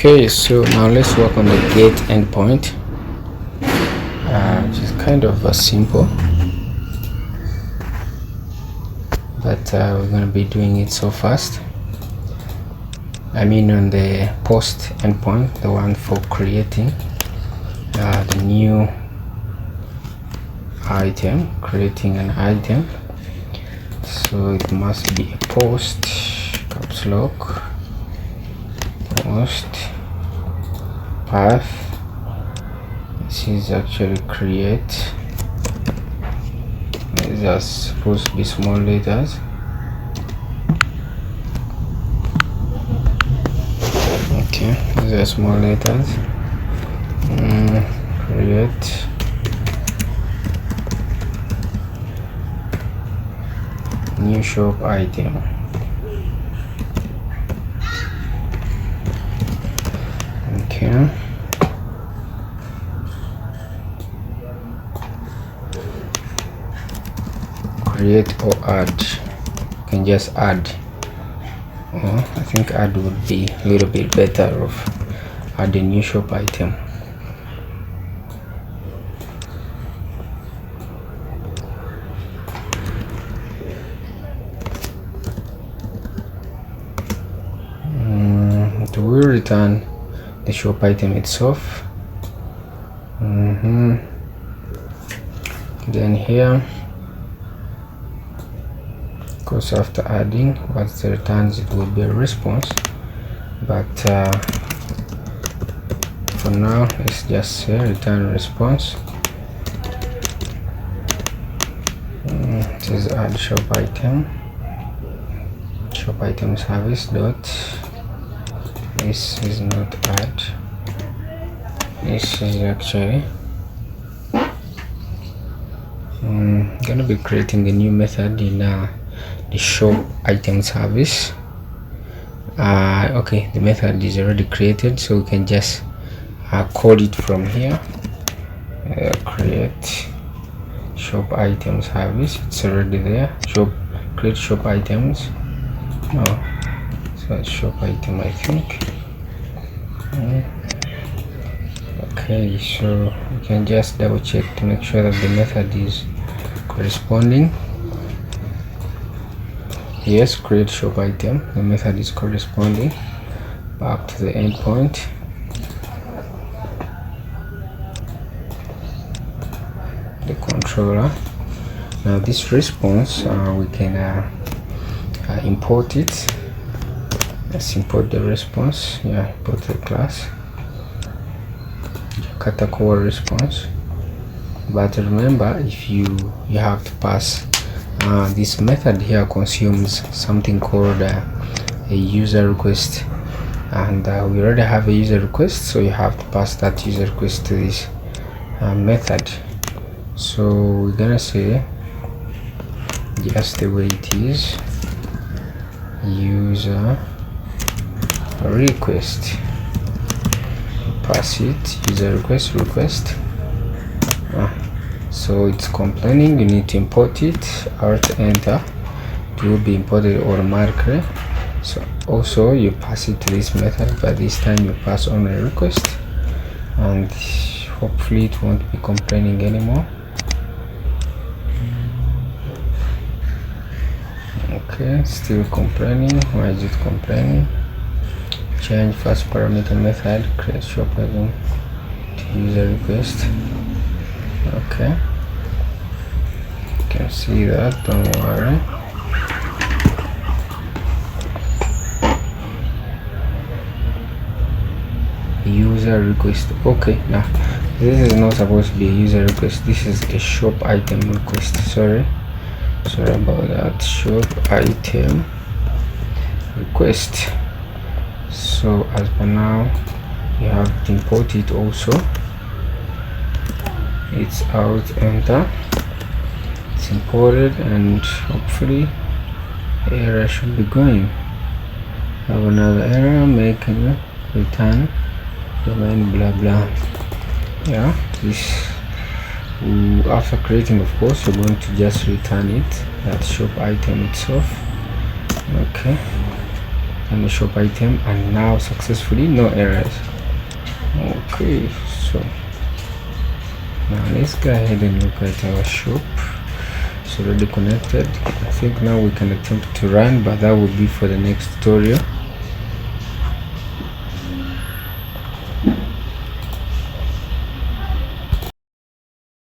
Okay, so now let's work on the get endpoint, which is kind of simple, but we're going to be doing it so fast. I mean on the post endpoint, the one for creating the new item, creating an item. So it must be a post, caps lock, post path. This is actually create. These are supposed to be small letters. Okay, these are small letters. Create new shop item. Okay, create or add. You can just add. I think add would be a little bit better of add a new shop item. Do we return the shop item itself? Then here, because after adding what the returns, it will be a response, but for now let's just say return response. This is add shop item service dot. This is not add, this is actually gonna be creating a new method in the shop item service. Okay, the method is already created, so we can just call it from here. Create shop item service, it's already there. Create shop items. No, so it's shop item, I think. Okay, so we can just double check to make sure that the method is corresponding. Yes, create shop item, the method is corresponding. Back to the endpoint. The controller. Now this response, we can import it. Let's import the response. Yeah, import the class core response. But remember, if you have to pass this method here consumes something called a user request, and we already have a user request, so you have to pass that user request to this method. So we're gonna say just the way it is, user request, pass it user request. So it's complaining, you need to import it, alt enter, it will be imported automatically. So also you pass it to this method, but this time you pass on a request, and hopefully it won't be complaining anymore. Okay, still complaining. Why is it complaining? Change first parameter method, create shop item to user request. Okay, you can see that, don't worry. User request. Okay, now this is not supposed to be a user request, this is a shop item request. Sorry about that. Shop item request. So as for now, you have to import it also. It's out, enter, it's imported, and hopefully error should be going. Have another error, make a return domain blah blah. Yeah, this after creating, of course, you're going to just return it, that shop item itself. Okay, and the shop item, and now successfully, no errors. Okay, so now let's go ahead and look at our shop. It's already connected. I think now we can attempt to run, but that will be for the next tutorial.